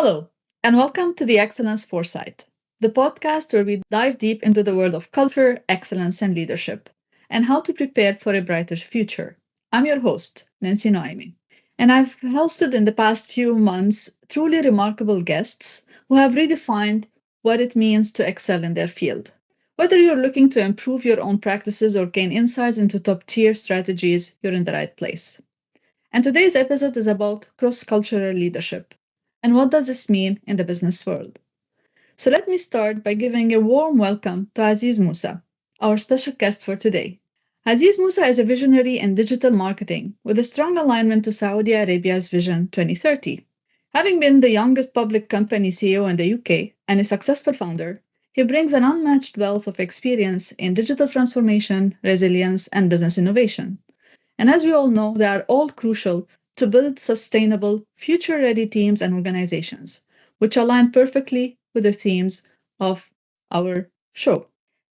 Hello, and welcome to the Excellence Foresight, the podcast where we dive deep into the world of culture, excellence, and leadership, and how to prepare for a brighter future. I'm your host, Nancy Noemi, and I've hosted in the past few months truly remarkable guests who have redefined what it means to excel in their field. Whether you're looking to improve your own practices or gain insights into top tier strategies, you're in the right place. And today's episode is about cross cultural leadership. And what does this mean in the business world? So let me start by giving a warm welcome to Aziz Musa, our special guest for today. Aziz Musa is a visionary in digital marketing with a strong alignment to Saudi Arabia's Vision 2030. Having been the youngest public company CEO in the UK and a successful founder, he brings an unmatched wealth of experience in digital transformation, resilience, and business innovation. And as we all know, they are all crucial to build sustainable, future ready teams and organizations, which align perfectly with the themes of our show.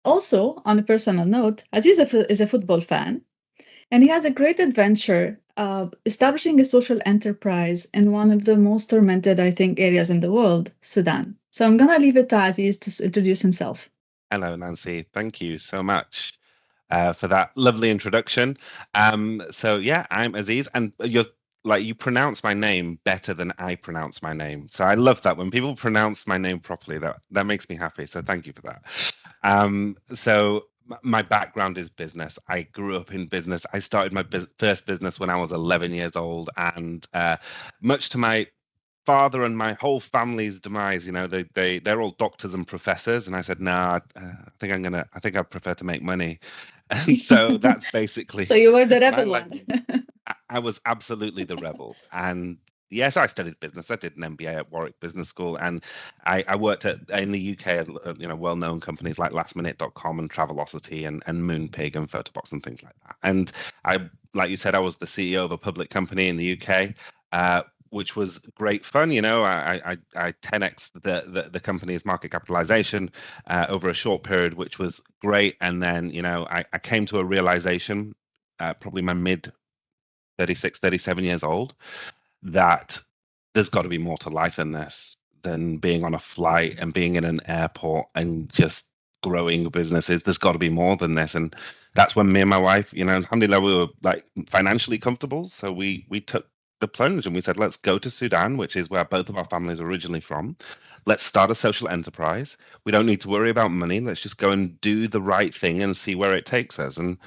Also, on a personal note, Aziz is a football fan, and he has a great adventure establishing a social enterprise in one of the most tormented, I think, areas in the world, Sudan. So I'm going to leave it to Aziz to introduce himself. Hello, Nancy. Thank you so much for that lovely introduction. So I'm Aziz, and you pronounce my name better than I pronounce my name. So I love that when people pronounce my name properly. That makes me happy. So thank you for that. My background is business. I grew up in business. I started my first business when I was 11 years old, and much to my father and my whole family's demise, they're all doctors and professors, and I said, nah, I think I prefer to make money. And so that's basically So you were the my rebel life. one. I was absolutely the rebel. And yes, I studied business. I did an MBA at Warwick Business School, and I worked in the UK at well-known companies like lastminute.com and Travelocity and Moonpig and Photobox and things like that. And like you said, I was the CEO of a public company in the UK. Which was great fun. I 10x the company's market capitalization over a short period, which was great. And then, I came to a realization, probably my mid 36, 37 years old, that there's got to be more to life than this, than being on a flight and being in an airport and just growing businesses. There's got to be more than this. And that's when me and my wife, alhamdulillah, we were like financially comfortable. So we took the plunge and we said, let's go to Sudan, which is where both of our families are originally from. Let's start a social enterprise. We don't need to worry about money. Let's just go and do the right thing and see where it takes us. And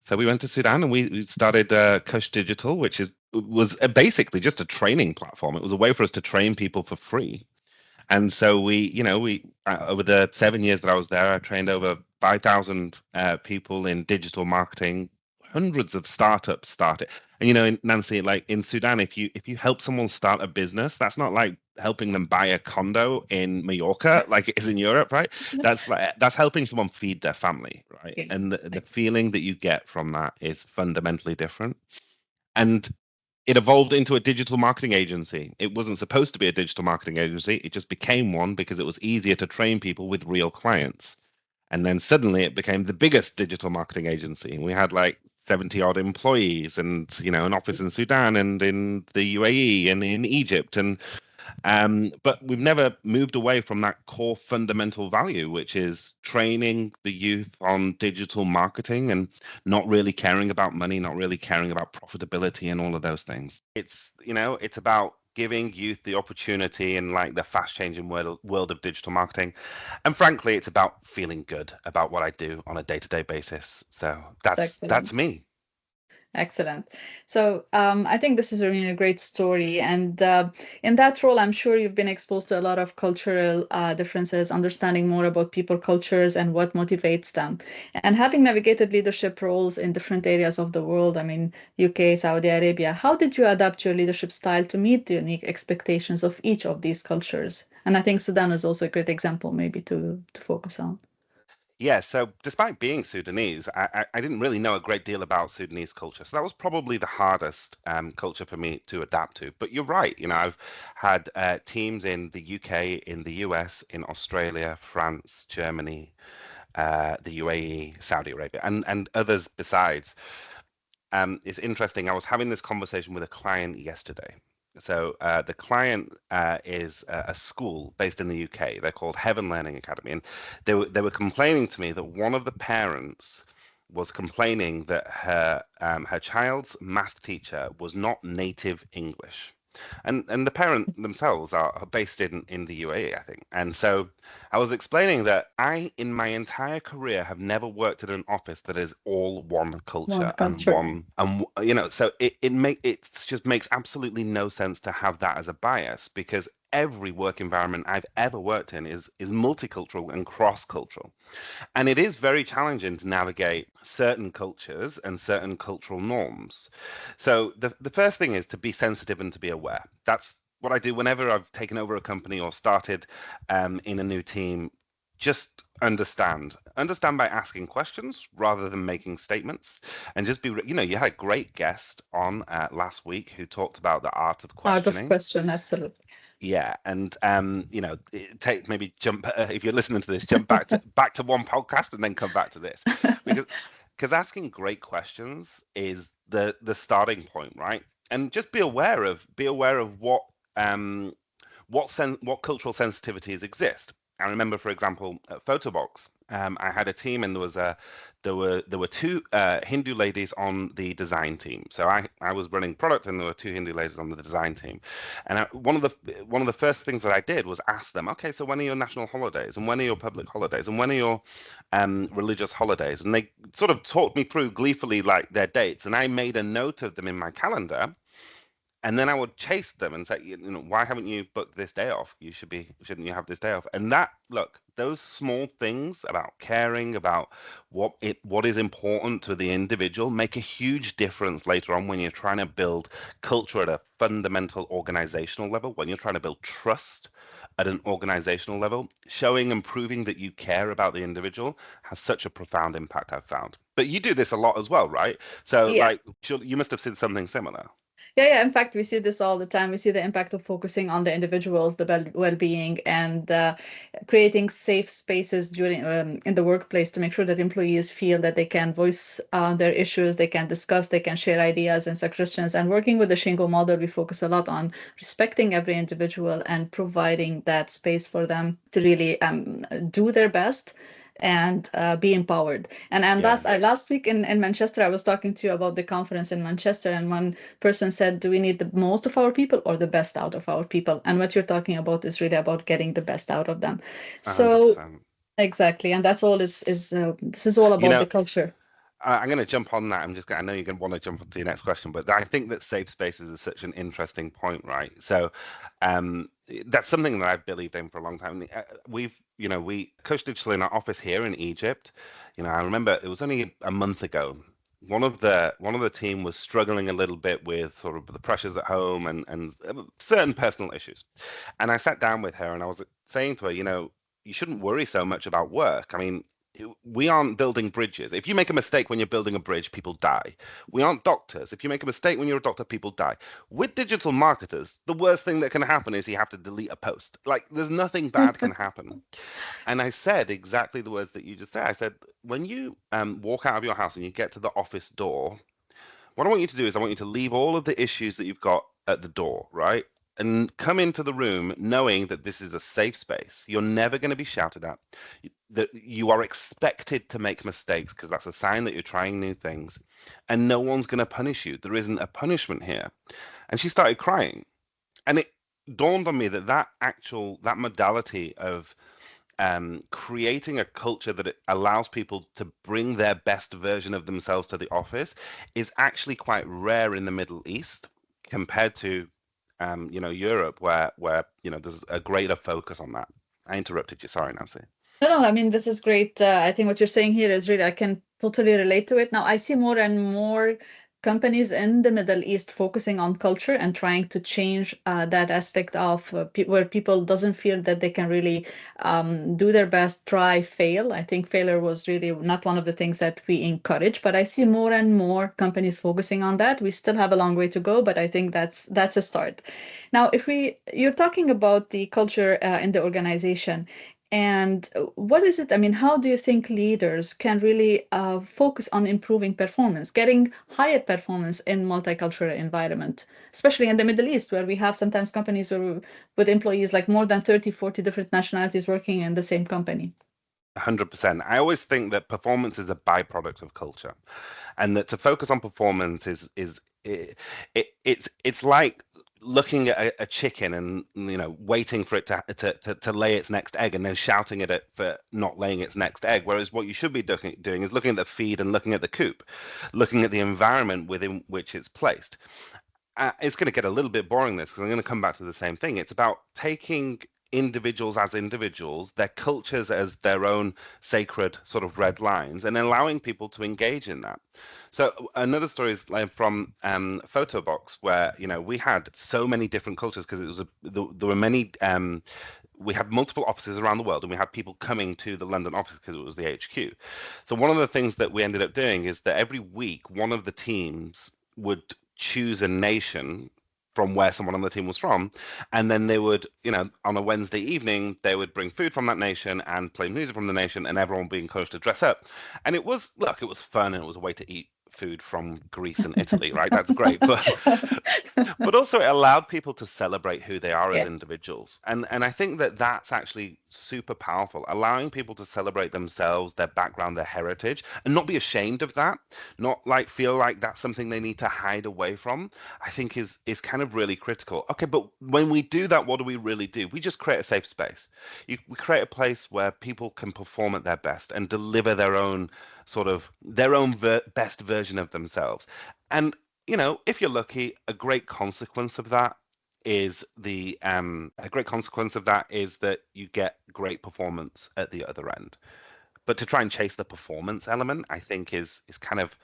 so we went to Sudan and we started Cush Digital, which was basically just a training platform. It was a way for us to train people for free. And so we over the 7 years that I was there, I trained over 5,000 people in digital marketing. Hundreds of startups started. And Nancy, like in Sudan, if you help someone start a business, that's not like helping them buy a condo in Mallorca like it is in Europe, right? That's helping someone feed their family, right? Okay. And the feeling that you get from that is fundamentally different. And it evolved into a digital marketing agency. It wasn't supposed to be a digital marketing agency. It just became one because it was easier to train people with real clients. And then suddenly it became the biggest digital marketing agency. And we had like 70 odd employees and, an office in Sudan and in the UAE and in Egypt. But we've never moved away from that core fundamental value, which is training the youth on digital marketing and not really caring about money, not really caring about profitability and all of those things. It's about giving youth the opportunity in like the fast changing world of digital marketing. And frankly, it's about feeling good about what I do on a day-to-day basis. So that's Excellent. me. Excellent. So I think this is really a great story. And in that role, I'm sure you've been exposed to a lot of cultural differences, understanding more about people cultures and what motivates them. And having navigated leadership roles in different areas of the world, I mean, UK, Saudi Arabia, how did you adapt your leadership style to meet the unique expectations of each of these cultures? And I think Sudan is also a great example, maybe to focus on. Yeah, so despite being Sudanese, I didn't really know a great deal about Sudanese culture. So that was probably the hardest culture for me to adapt to. But you're right, I've had teams in the UK, in the US, in Australia, France, Germany, the UAE, Saudi Arabia, and others besides. It's interesting. I was having this conversation with a client yesterday. So the client is a school based in the UK. They're called Heaven Learning Academy, and they were complaining to me that one of the parents was complaining that her child's math teacher was not native English. And the parent themselves are based in the UAE, I think. And so I was explaining that I, in my entire career, have never worked in an office that is all one One culture and culture. so it just makes absolutely no sense to have that as a bias because every work environment I've ever worked in is multicultural and cross-cultural. And it is very challenging to navigate certain cultures and certain cultural norms. So the first thing is to be sensitive and to be aware. That's what I do whenever I've taken over a company or started in a new team. Just understand by asking questions rather than making statements, and just be. You had a great guest on last week who talked about the art of Art of questioning. question, absolutely. Yeah, and take maybe jump if you're listening to this, jump back to one podcast and then come back to this because asking great questions is the starting point, right? And just be aware of what cultural sensitivities exist. I remember, for example, at Photobox, I had a team, and there were two Hindu ladies on the design team. So I was running product, and there were two Hindu ladies on the design team. And one of the first things that I did was ask them, okay, so when are your national holidays, and when are your public holidays, and when are your religious holidays? And they sort of talked me through gleefully like their dates, and I made a note of them in my calendar, and then I would chase them and say, why haven't you booked this day off? Shouldn't you have this day off? And those small things about caring about what is important to the individual make a huge difference later on when you're trying to build culture at a fundamental organizational level, when you're trying to build trust at an organizational level. Showing and proving that you care about the individual has such a profound impact, I've found. But you do this a lot as well, right? So, Yeah. like, you must have seen something similar. Yeah. In fact, we see this all the time. We see the impact of focusing on the individuals, the well-being, and creating safe spaces during in the workplace to make sure that employees feel that they can voice their issues, they can discuss, they can share ideas and suggestions. And working with the Shingo model, we focus a lot on respecting every individual and providing that space for them to really do their best and be empowered. And Yeah. last week in Manchester, I was talking to you about the conference in Manchester, and one person said, do we need the most of our people or the best out of our people? And what you're talking about is really about getting the best out of them. So 100%. exactly, and that's all is this is all You about know, the culture. I'm going to jump on that. I know you're going to want to jump onto your next question, but I think that safe spaces is such an interesting point, right? So, that's something that I've believed in for a long time. We Cush Digital in our office here in Egypt. I remember it was only a month ago. One of the team was struggling a little bit with sort of the pressures at home and certain personal issues. And I sat down with her and I was saying to her, you shouldn't worry so much about work. I mean, we aren't building bridges. If you make a mistake when you're building a bridge, people die. We aren't doctors. If you make a mistake when you're a doctor, people die. With digital marketers, the worst thing that can happen is you have to delete a post. Like, there's nothing bad can happen. And I said exactly the words that you just said. I said, when you walk out of your house and you get to the office door, what I want you to do is I want you to leave all of the issues that you've got at the door, right? And come into the room knowing that this is a safe space. You're never going to be shouted at. That you are expected to make mistakes because that's a sign that you're trying new things. And no one's going to punish you. There isn't a punishment here. And she started crying. And it dawned on me that modality of creating a culture that it allows people to bring their best version of themselves to the office is actually quite rare in the Middle East compared to Europe, where there's a greater focus on that. I interrupted you. Sorry, Nancy. No, I mean, this is great. I think what you're saying here is really, I can totally relate to it. Now, I see more and more companies in the Middle East focusing on culture and trying to change that aspect of where people doesn't feel that they can really do their best, try, fail. I think failure was really not one of the things that we encourage, but I see more and more companies focusing on that. We still have a long way to go, but I think that's a start. Now, you're talking about the culture in the organization. And what is it? I mean, how do you think leaders can really focus on improving performance, getting higher performance in multicultural environment, especially in the Middle East, where we have sometimes companies with employees like more than 30, 40 different nationalities working in the same company? 100%. I always think that performance is a byproduct of culture, and that to focus on performance is it's like looking at a chicken and waiting for it to lay its next egg and then shouting at it for not laying its next egg. Whereas what you should be doing is looking at the feed and looking at the coop, looking at the environment within which it's placed. It's going to get a little bit boring this because I'm going to come back to the same thing. It's about taking individuals as individuals, their cultures as their own sacred sort of red lines, and allowing people to engage in that. So another story is like from Photobox, where we had so many different cultures because there were many. We had multiple offices around the world, and we had people coming to the London office because it was the HQ. So one of the things that we ended up doing is that every week, one of the teams would choose a nation from where someone on the team was from, and then they would, on a Wednesday evening, they would bring food from that nation and play music from the nation, and everyone being encouraged to dress up. And it was fun, and it was a way to eat food from Greece and Italy, right? That's great, but also it allowed people to celebrate who they are as Yeah. individuals. And I think that that's actually super powerful, allowing people to celebrate themselves, their background, their heritage, and not be ashamed of that, not like feel like that's something they need to hide away from. I think is kind of really critical. Okay, but when we do that, what do we really do? We just create a safe space. We create a place where people can perform at their best and deliver their own best version of themselves. And if you're lucky, a great consequence of that is that you get great performance at the other end. But to try and chase the performance element, I think is kind of,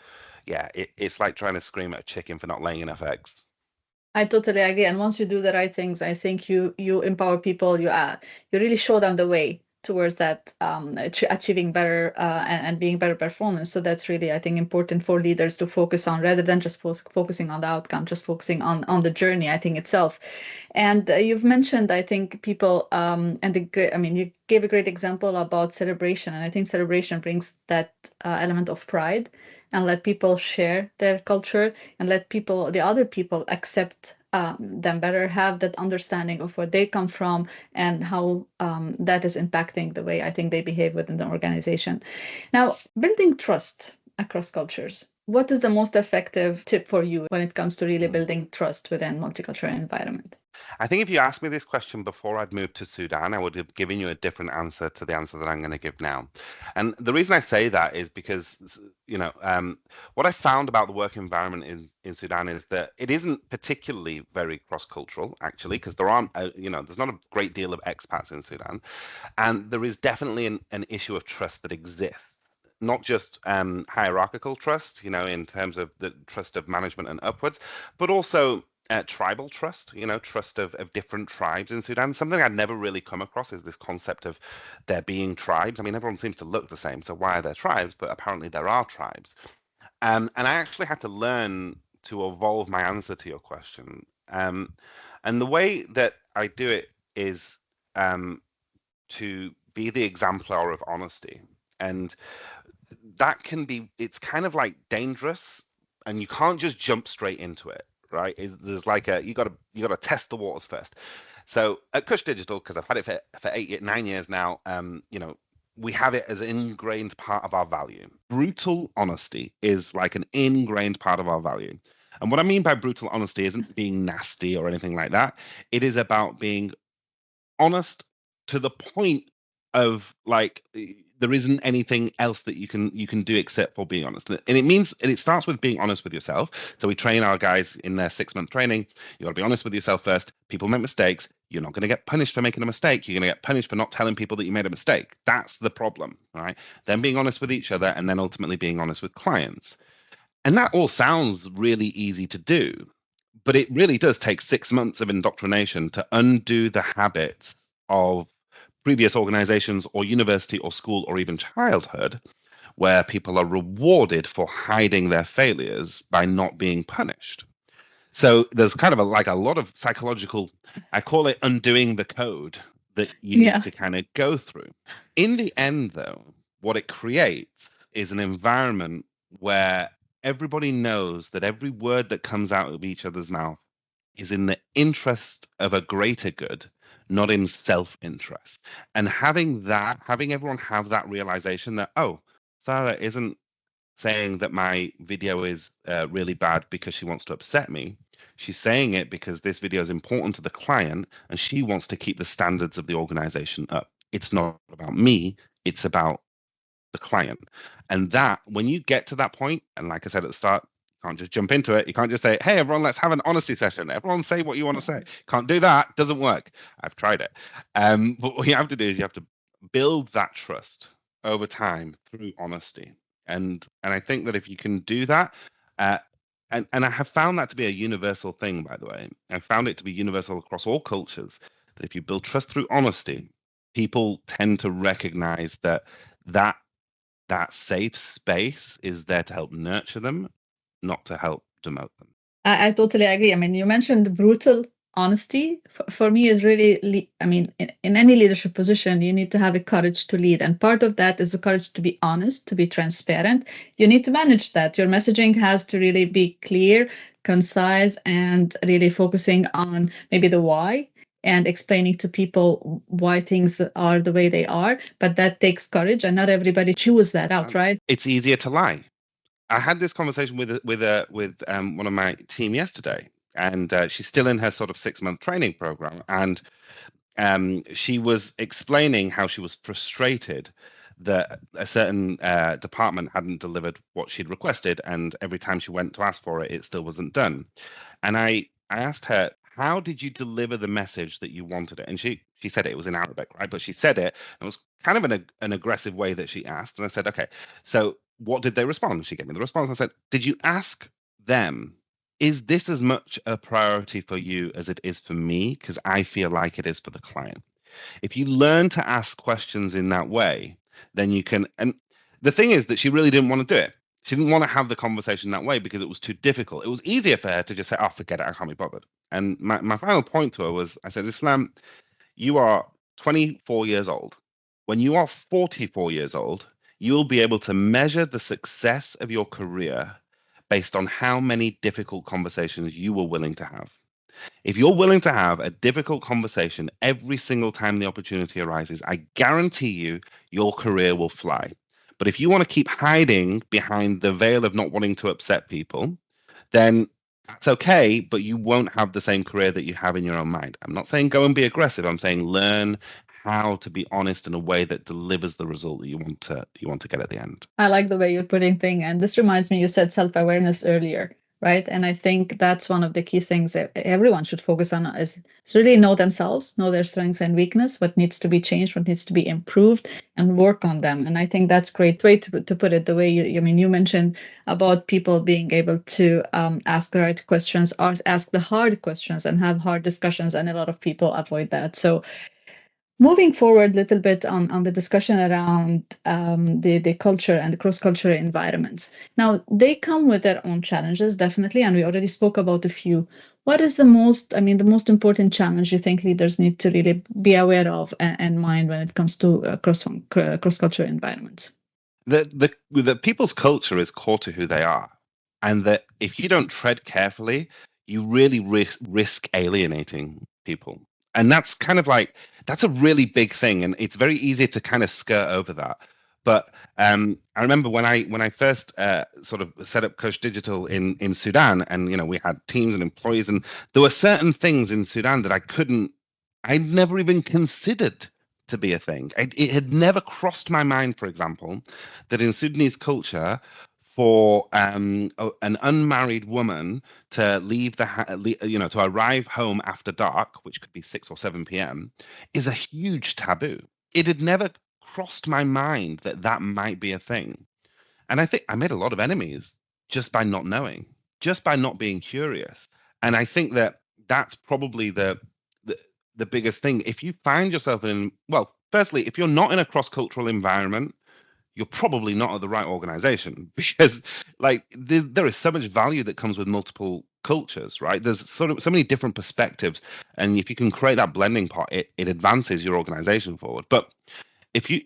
yeah, it's like trying to scream at a chicken for not laying enough eggs. I totally agree. And once you do the right things, I think you empower people. You really show them the way towards that achieving better and being better performance. So that's really, I think, important for leaders to focus on rather than just focusing on the outcome, just focusing on the journey, I think, itself. And you've mentioned, I think, people and I mean, you gave a great example about celebration, and I think celebration brings that element of pride and let people share their culture and let the other people accept them better, have that understanding of where they come from and how that is impacting the way I think they behave within the organization. Now, building trust across cultures. What is the most effective tip for you when it comes to really Hmm. building trust within multicultural environment? I think if you asked me this question before I'd moved to Sudan, I would have given you a different answer to the answer that I'm going to give now. And the reason I say that is because, what I found about the work environment in Sudan is that it isn't particularly very cross-cultural, actually, because there's not a great deal of expats in Sudan. And there is definitely an issue of trust that exists. Not just hierarchical trust, in terms of the trust of management and upwards, but also tribal trust, trust of different tribes in Sudan. Something I'd never really come across is this concept of there being tribes. I mean, everyone seems to look the same, so why are there tribes? But apparently there are tribes. And I actually had to learn to evolve my answer to your question. And the way that I do it is to be the exemplar of honesty. And it's kind of like dangerous, and you can't just jump straight into it, right? There's like you got to test the waters first. So at Cush Digital, because I've had it for 9 years now, we have it as an ingrained part of our value. Brutal honesty is like an ingrained part of our value. And what I mean by brutal honesty isn't being nasty or anything like that. It is about being honest to the point of like there isn't anything else that you can do except for being honest. And it starts with being honest with yourself. So we train our guys in their 6-month training. You got to be honest with yourself first. People make mistakes. You're not going to get punished for making a mistake. You're going to get punished for not telling people that you made a mistake. That's the problem, right? Then being honest with each other, and then ultimately being honest with clients. And that all sounds really easy to do, but it really does take 6 months of indoctrination to undo the habits of previous organizations or university or school or even childhood, where people are rewarded for hiding their failures by not being punished. So there's kind of like a lot of psychological, I call it undoing the code, that you need Yeah. to kind of go through. In the end, though, what it creates is an environment where everybody knows that every word that comes out of each other's mouth is in the interest of a greater good, not in self-interest. And having everyone have that realization that, oh, Sarah isn't saying that my video is really bad because she wants to upset me. She's saying it because this video is important to the client and she wants to keep the standards of the organization up. It's not about me, it's about the client. And that, when you get to that point, and like I said at the start, you can't just jump into it. You can't just say, hey, everyone, let's have an honesty session. Everyone say what you want to say. Can't do that. Doesn't work. I've tried it. But what you have to do is you have to build that trust over time through honesty. And I think that if you can do that, uh, and I have found that to be a universal thing, by the way. I found it to be universal across all cultures, that if you build trust through honesty, people tend to recognize that that safe space is there to help nurture them, not to help demote them. I totally agree. I mean, you mentioned brutal honesty. For me, is really, I mean, in any leadership position, you need to have a courage to lead. And part of that is the courage to be honest, to be transparent. You need to manage that. Your messaging has to really be clear, concise, and really focusing on maybe the why and explaining to people why things are the way they are. But that takes courage, and not everybody chooses that out, right? It's easier to lie. I had this conversation with one of my team yesterday, and she's still in her sort of 6-month training program, and she was explaining how she was frustrated that a certain department hadn't delivered what she'd requested, and every time she went to ask for it, it still wasn't done. And I asked her, how did you deliver the message that you wanted it? And she said it was in Arabic, right? But she said it, and it was kind of an aggressive way that she asked. And I said, okay, so what did they respond? She gave me the response. I said, did you ask them, is this as much a priority for you as it is for me? Because I feel like it is for the client. If you learn to ask questions in that way, then you can. And the thing is that she really didn't want to do it. She didn't want to have the conversation that way because it was too difficult. It was easier for her to just say, oh, forget it, I can't be bothered. And my final point to her was, I said, Islam, you are 24 years old. When you are 44 years old, you will be able to measure the success of your career based on how many difficult conversations you were willing to have. If you're willing to have a difficult conversation every single time the opportunity arises, I guarantee you your career will fly. But if you want to keep hiding behind the veil of not wanting to upset people, then that's okay, but you won't have the same career that you have in your own mind. I'm not saying go and be aggressive. I'm saying learn how to be honest in a way that delivers the result that you want to get at the end. I like the way you're putting things. And this reminds me, you said self-awareness earlier, right? And I think that's one of the key things that everyone should focus on is really know themselves, know their strengths and weakness, what needs to be changed, what needs to be improved, and work on them. And I think that's a great way to put it, the way I mean, you mentioned about people being able to ask the right questions, or ask the hard questions and have hard discussions. And a lot of people avoid that. So moving forward a little bit on the discussion around the culture and the cross-cultural environments. Now, they come with their own challenges, definitely, and we already spoke about a few. What is the most important challenge you think leaders need to really be aware of and mind when it comes to cross-cultural environments? The people's culture is core to who they are, and that if you don't tread carefully, you really risk alienating people. And that's kind of like that's a really big thing, and it's very easy to kind of skirt over that. But I remember when I first sort of set up Cush Digital in Sudan, and we had teams and employees, and there were certain things in Sudan that I'd never even considered to be a thing. It had never crossed my mind, for example, that in Sudanese culture, for an unmarried woman to to arrive home after dark, which could be 6 or 7 p.m., is a huge taboo. It had never crossed my mind that that might be a thing. And I think I made a lot of enemies just by not knowing, just by not being curious. And I think that that's probably the biggest thing. If you find yourself in, well, firstly, if you're not in a cross-cultural environment, you're probably not at the right organization because like there is so much value that comes with multiple cultures, right? There's sort of so many different perspectives, and if you can create that blending pot, it advances your organization forward. But if you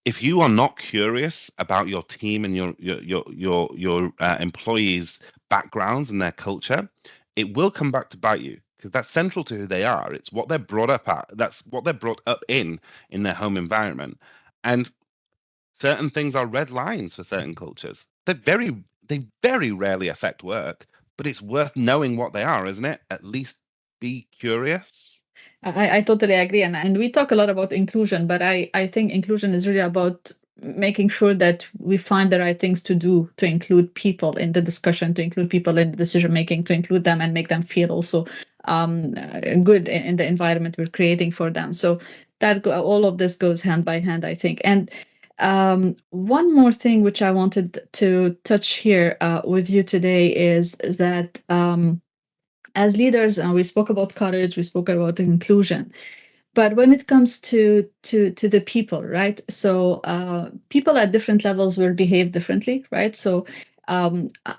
if you are not curious about your team and your employees' backgrounds and their culture, it will come back to bite you because that's central to who they are. It's what they're brought up at. That's what they're brought up in their home environment. And certain things are red lines for certain cultures. They very rarely affect work, but it's worth knowing what they are, isn't it? At least be curious. I totally agree. And we talk a lot about inclusion, but I think inclusion is really about making sure that we find the right things to do to include people in the discussion, to include people in the decision making, to include them and make them feel also good in the environment we're creating for them. So that all of this goes hand by hand, I think. And one more thing which I wanted to touch here with you today is that as leaders, we spoke about courage, we spoke about inclusion, but when it comes to the people, right? So people at different levels will behave differently, right? So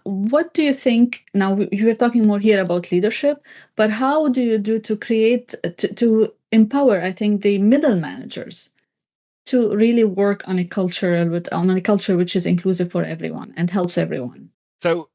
what do you think? Now you were talking more here about leadership, but how do you do to create to empower? I think the middle managers to really work on a culture which is inclusive for everyone and helps everyone. So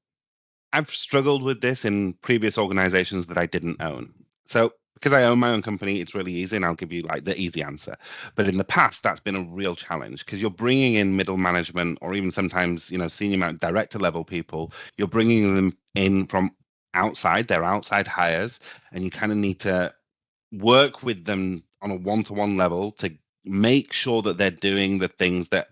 I've struggled with this in previous organizations that I didn't own. So because I own my own company, it's really easy, and I'll give you like the easy answer. But in the past, that's been a real challenge because you're bringing in middle management or even sometimes, senior director level people. You're bringing them in from outside, they're outside hires, and you kind of need to work with them on a one-to-one level to make sure that they're doing the things that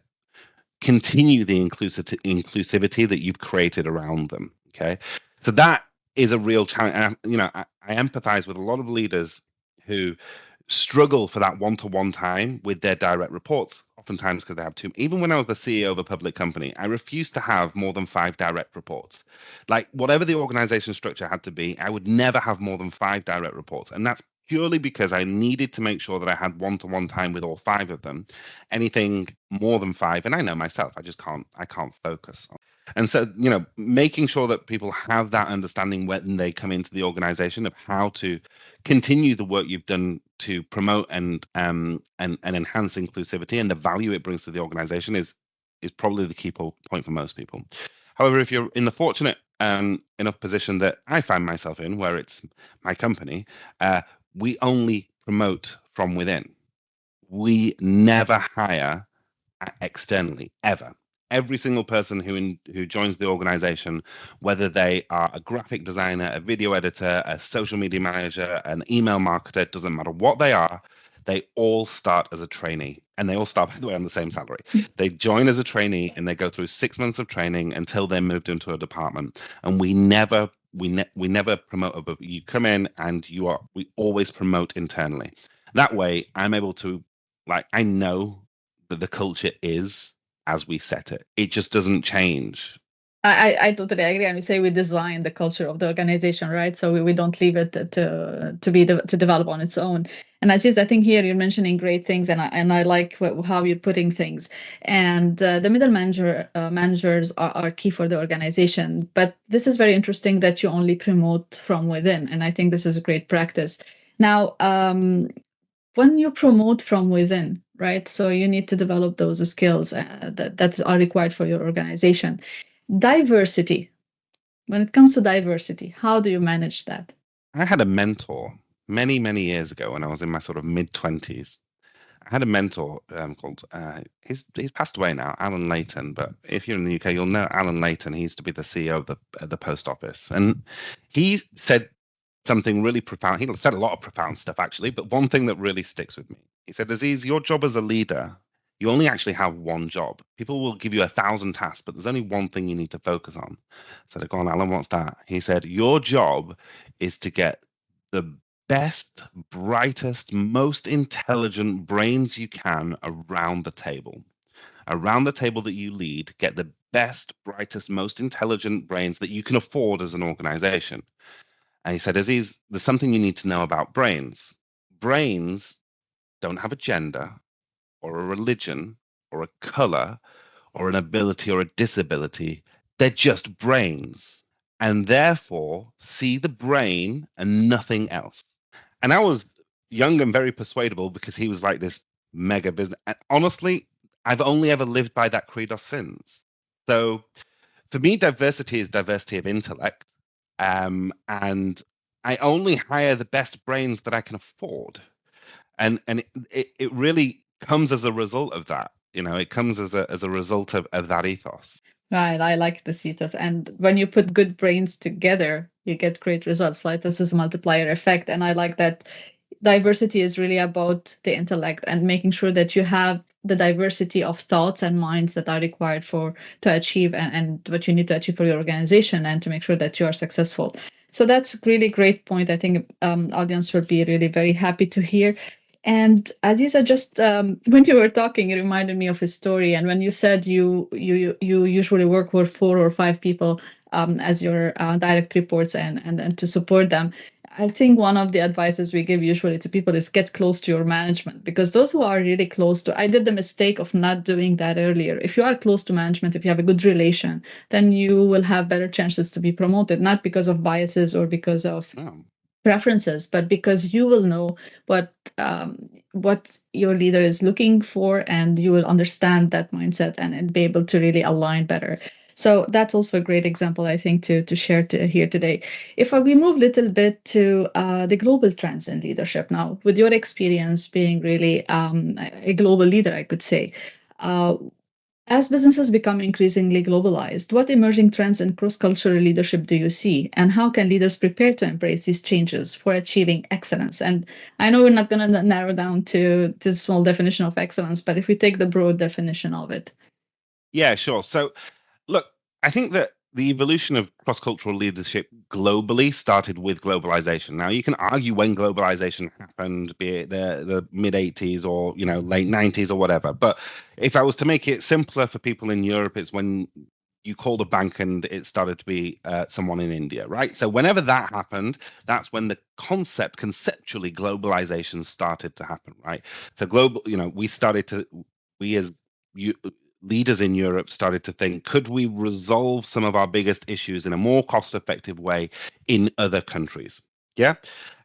continue the inclusivity that you've created around them. Okay, so that is a real challenge. And I empathize with a lot of leaders who struggle for that one-to-one time with their direct reports, oftentimes because they have too. Even when I was the CEO of a public company, I refused to have more than 5 direct reports. Like whatever the organization structure had to be, I would never have more than 5 direct reports, and that's purely because I needed to make sure that I had one-to-one time with all 5 of them. Anything more than 5, and I know myself, I can't focus. And so, making sure that people have that understanding when they come into the organization of how to continue the work you've done to promote and enhance inclusivity and the value it brings to the organization is probably the key point for most people. However, if you're in the fortunate enough position that I find myself in, where it's my company, we only promote from within. We never hire externally ever. Every single person who joins the organization, whether they are a graphic designer, a video editor, a social media manager, an email marketer, doesn't matter what they are, they all start as a trainee, and they all start, by the way, on the same salary. They join as a trainee and they go through 6 months of training until they're moved into a department. And we never promote above. You come in and we always promote internally. That way I'm able to, I know that the culture is as we set it. It just doesn't change. I totally agree. And we say we design the culture of the organization, right? So we don't leave it to develop on its own. And Aziz, I think here you're mentioning great things, and I like how you're putting things. And the middle managers are key for the organization. But this is very interesting that you only promote from within, and I think this is a great practice. Now, when you promote from within, right? So you need to develop those skills that are required for your organization. Diversity. When it comes to diversity, how do you manage that? I had a mentor many, many years ago when I was in my sort of mid-20s. I had a mentor called, he's passed away now, Alan Layton. But if you're in the UK, you'll know Alan Layton. He used to be the CEO of the post office. And he said something really profound. He said a lot of profound stuff, actually. But one thing that really sticks with me, he said, Aziz, your job as a leader, you only actually have one job. People will give you 1,000 tasks, but there's only one thing you need to focus on. So I said, go on, Alan, what's that? He said, your job is to get the best, brightest, most intelligent brains you can around the table. Around the table that you lead, get the best, brightest, most intelligent brains that you can afford as an organization. And he said, Aziz, there's something you need to know about brains. Brains don't have a gender or a religion or a color or an ability or a disability. They're just brains, and therefore see the brain and nothing else. And I was young and very persuadable because he was like this mega business. And honestly, I've only ever lived by that credo since. So for me, diversity is diversity of intellect. And I only hire the best brains that I can afford. And it really comes as a result of that. It comes as a result of that ethos. Right, I like the ethos. And when you put good brains together, you get great results. Like this is multiplier effect. And I like that diversity is really about the intellect and making sure that you have the diversity of thoughts and minds that are required for to achieve and what you need to achieve for your organization and to make sure that you are successful. So that's a really great point. I think audience will be really very happy to hear. And Aziza, just when you were talking, it reminded me of a story. And when you said you usually work with 4 or 5 people as your direct reports and to support them, I think one of the advices we give usually to people is get close to your management, because those who are really close to, I did the mistake of not doing that earlier. If you are close to management, if you have a good relation, then you will have better chances to be promoted, not because of biases or because of Oh. preferences, but because you will know what what your leader is looking for, and you will understand that mindset and be able to really align better. So that's also a great example, I think, to share here today. If we move a little bit to the global trends in leadership now, with your experience being really a global leader, I could say. Uh, as businesses become increasingly globalized, what emerging trends in cross-cultural leadership do you see, and how can leaders prepare to embrace these changes for achieving excellence? And I know we're not going to narrow down to this small definition of excellence, but if we take the broad definition of it. Yeah, sure. So, look, I think that the evolution of cross-cultural leadership globally started with globalization. Now, you can argue when globalization happened, be it the mid 80s or, late 90s or whatever. But if I was to make it simpler for people in Europe, it's when you called a bank and it started to be someone in India, right? So whenever that happened, that's when the conceptually globalization started to happen, right? So global, we as you leaders in Europe started to think, could we resolve some of our biggest issues in a more cost-effective way in other countries? Yeah.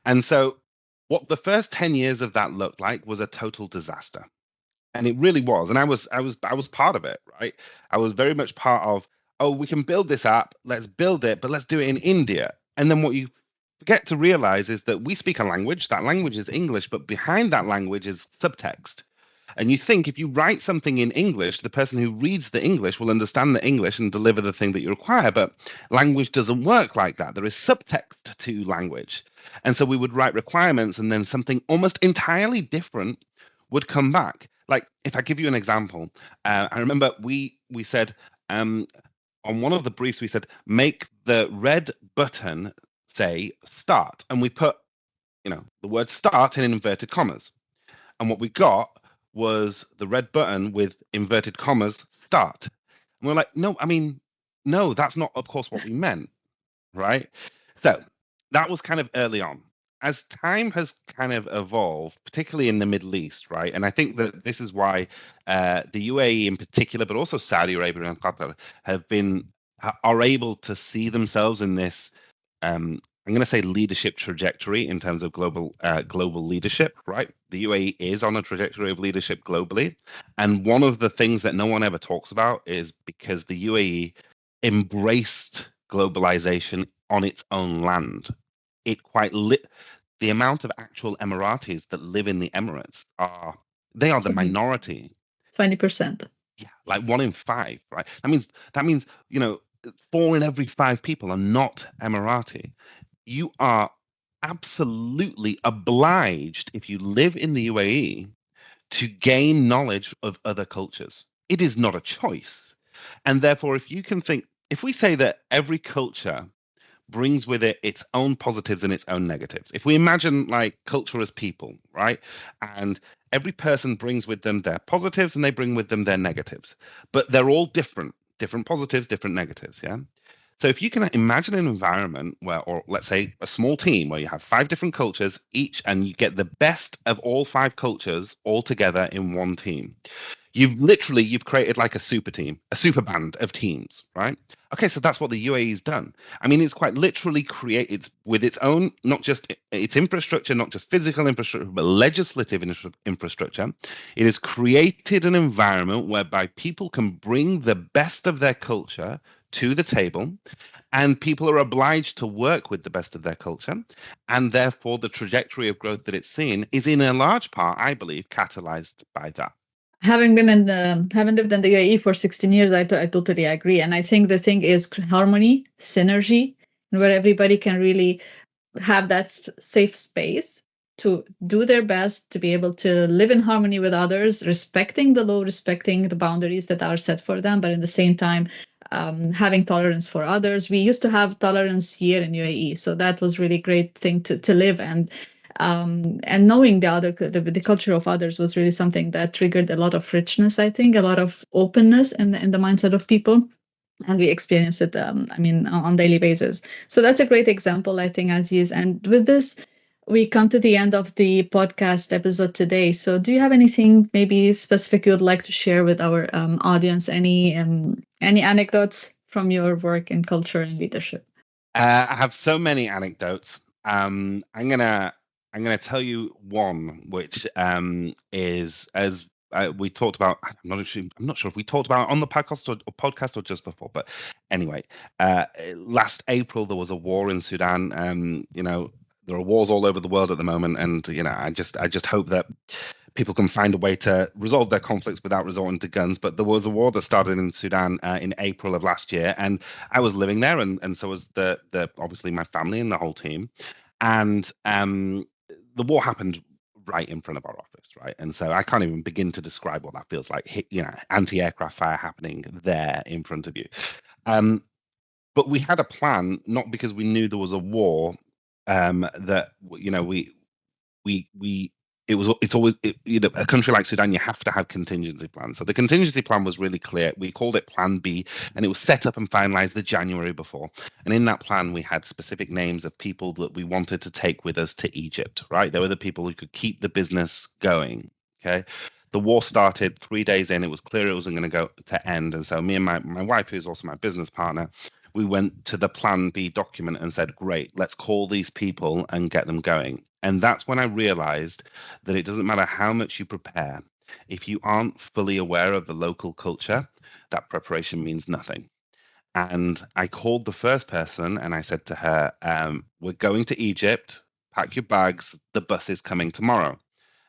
And so what the first 10 years of that looked like was a total disaster. And it really was. And I was part of it, right? I was very much part of, oh, we can build this app, let's build it, but let's do it in India. And then what you forget to realize is that we speak a language, that language is English, but behind that language is subtext. And you think if you write something in English, the person who reads the English will understand the English and deliver the thing that you require. But language doesn't work like that. There is subtext to language. And so we would write requirements and then something almost entirely different would come back. Like if I give you an example, I remember we said on one of the briefs we said make the red button say start, and we put the word start in inverted commas. And what we got was the red button with inverted commas start. And we're like, no, I mean, no, that's not, of course, what we meant, right? So that was kind of early on. As time has kind of evolved, particularly in the Middle East, right? And I think that this is why the UAE in particular, but also Saudi Arabia and Qatar are able to see themselves in this I'm going to say leadership trajectory in terms of global leadership, right? The UAE is on a trajectory of leadership globally, and one of the things that no one ever talks about is because the UAE embraced globalization on its own land. It quite lit the amount of actual Emiratis that live in the Emirates they are the Mhm. minority. 20%. Yeah, like 1 in 5, right? That means 4 in every 5 people are not Emirati. You are absolutely obliged, if you live in the UAE, to gain knowledge of other cultures. It is not a choice. And therefore, if we say that every culture brings with it its own positives and its own negatives. If we imagine like culture as people, right? And every person brings with them their positives and they bring with them their negatives, but they're all different positives, different negatives. Yeah. So if you can imagine an environment where, or let's say a small team where you have 5 different cultures each, and you get the best of all 5 cultures all together in one team, You've created like a super team, a super band of teams, right? Okay, so that's what the UAE's done. I mean, it's quite literally created with its own, not just its infrastructure, not just physical infrastructure, but legislative infrastructure. It has created an environment whereby people can bring the best of their culture to the table, and people are obliged to work with the best of their culture. And therefore, the trajectory of growth that it's seen is in a large part, I believe, catalyzed by that. Having lived in the UAE for 16 years, I totally agree. And I think the thing is harmony, synergy, where everybody can really have that safe space to do their best, to be able to live in harmony with others, respecting the law, respecting the boundaries that are set for them, but at the same time, having tolerance for others. We used to have tolerance here in UAE, so that was really great thing to live. And knowing the culture of others was really something that triggered a lot of richness, I think, a lot of openness in the mindset of people. And we experience it, on daily basis. So that's a great example, I think, Aziz. And with this, we come to the end of the podcast episode today. So do you have anything maybe specific you would like to share with our audience? Any anecdotes from your work in culture and leadership? I have so many anecdotes. I'm gonna tell you one, which is as we talked about. I'm not sure if we talked about it on the podcast or just before. But anyway, last April there was a war in Sudan. There are wars all over the world at the moment, and I just hope that people can find a way to resolve their conflicts without resorting to guns. But there was a war that started in Sudan in April of last year, and I was living there, and so was the obviously my family and the whole team. And the war happened right in front of our office, right? And so I can't even begin to describe what that feels like. Anti-aircraft fire happening there in front of you. But we had a plan, not because we knew there was a war. That it's always a country like Sudan, you have to have contingency plans. So the contingency plan was really clear. We called it Plan B, and it was set up and finalized the January before. And in that plan, we had specific names of people that we wanted to take with us to Egypt. Right, there were the people who could keep the business going. Okay. The war started 3 days in. It was clear it wasn't going to go to end. And so me and my wife, who's also my business partner, we went to the Plan B document and said, great, let's call these people and get them going. And that's when I realized that it doesn't matter how much you prepare. If you aren't fully aware of the local culture, that preparation means nothing. And I called the first person and I said to her, we're going to Egypt, pack your bags, the bus is coming tomorrow.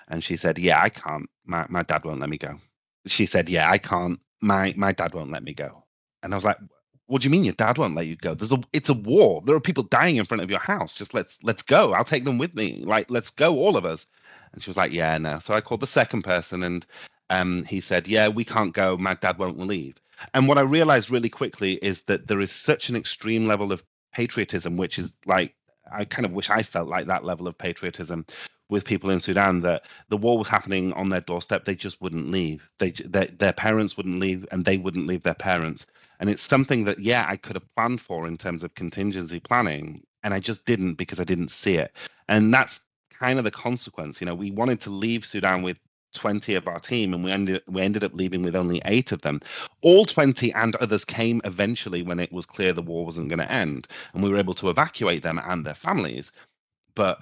And she said, yeah, I can't. My dad won't let me go. She said, yeah, I can't. My dad won't let me go. And I was like, what do you mean your dad won't let you go? It's a war. There are people dying in front of your house. Just let's go. I'll take them with me. Like, let's go, all of us. And she was like, yeah, no. So I called the second person and he said, yeah, we can't go. My dad won't leave. And what I realized really quickly is that there is such an extreme level of patriotism, which is like, I kind of wish I felt like that level of patriotism with people in Sudan, that the war was happening on their doorstep. They just wouldn't leave. Their parents wouldn't leave, and they wouldn't leave their parents. And it's something that, yeah, I could have planned for in terms of contingency planning, and I just didn't because I didn't see it. And that's kind of the consequence. We wanted to leave Sudan with 20 of our team, and we ended up leaving with only 8 of them. All 20 and others came eventually when it was clear the war wasn't going to end, and we were able to evacuate them and their families. But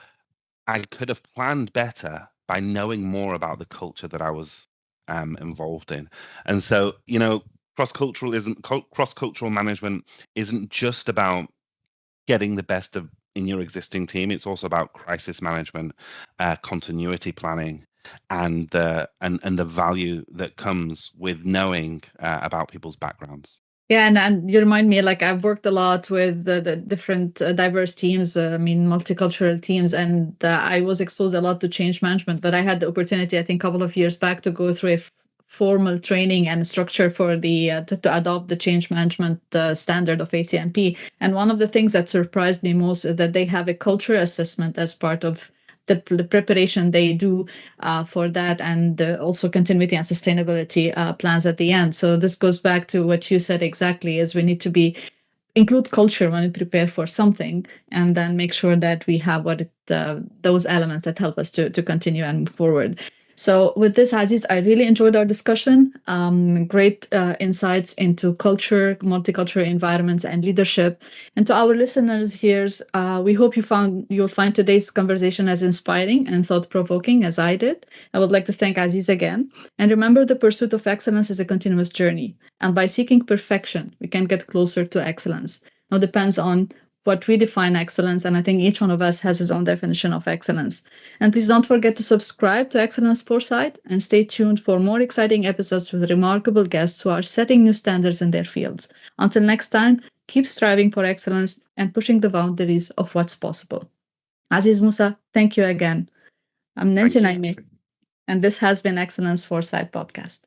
I could have planned better by knowing more about the culture that I was involved in. And so, cross-cultural management isn't just about getting the best of in your existing team. It's also about crisis management, continuity planning, and the value that comes with knowing about people's backgrounds. Yeah, and you remind me, like I've worked a lot with the different diverse teams, multicultural teams, and I was exposed a lot to change management. But I had the opportunity, I think, a couple of years back to go through a formal training and structure for the to adopt the change management standard of ACMP. And one of the things that surprised me most is that they have a culture assessment as part of the preparation they do for that, and also continuity and sustainability plans at the end. So this goes back to what you said exactly, is we need to include culture when we prepare for something, and then make sure that we have those elements that help us to continue and move forward. So, with this, Aziz, I really enjoyed our discussion. Great insights into culture, multicultural environments, and leadership. And to our listeners here, we hope you'll find today's conversation as inspiring and thought-provoking as I did. I would like to thank Aziz again. And remember, the pursuit of excellence is a continuous journey. And by seeking perfection, we can get closer to excellence. Now, depends on what we define excellence, and I think each one of us has his own definition of excellence. And please don't forget to subscribe to Excellence Foresight and stay tuned for more exciting episodes with remarkable guests who are setting new standards in their fields. Until next time, keep striving for excellence and pushing the boundaries of what's possible. Aziz Musa, thank you again. I'm Nancy Thank you. Naime, and this has been Excellence Foresight Podcast.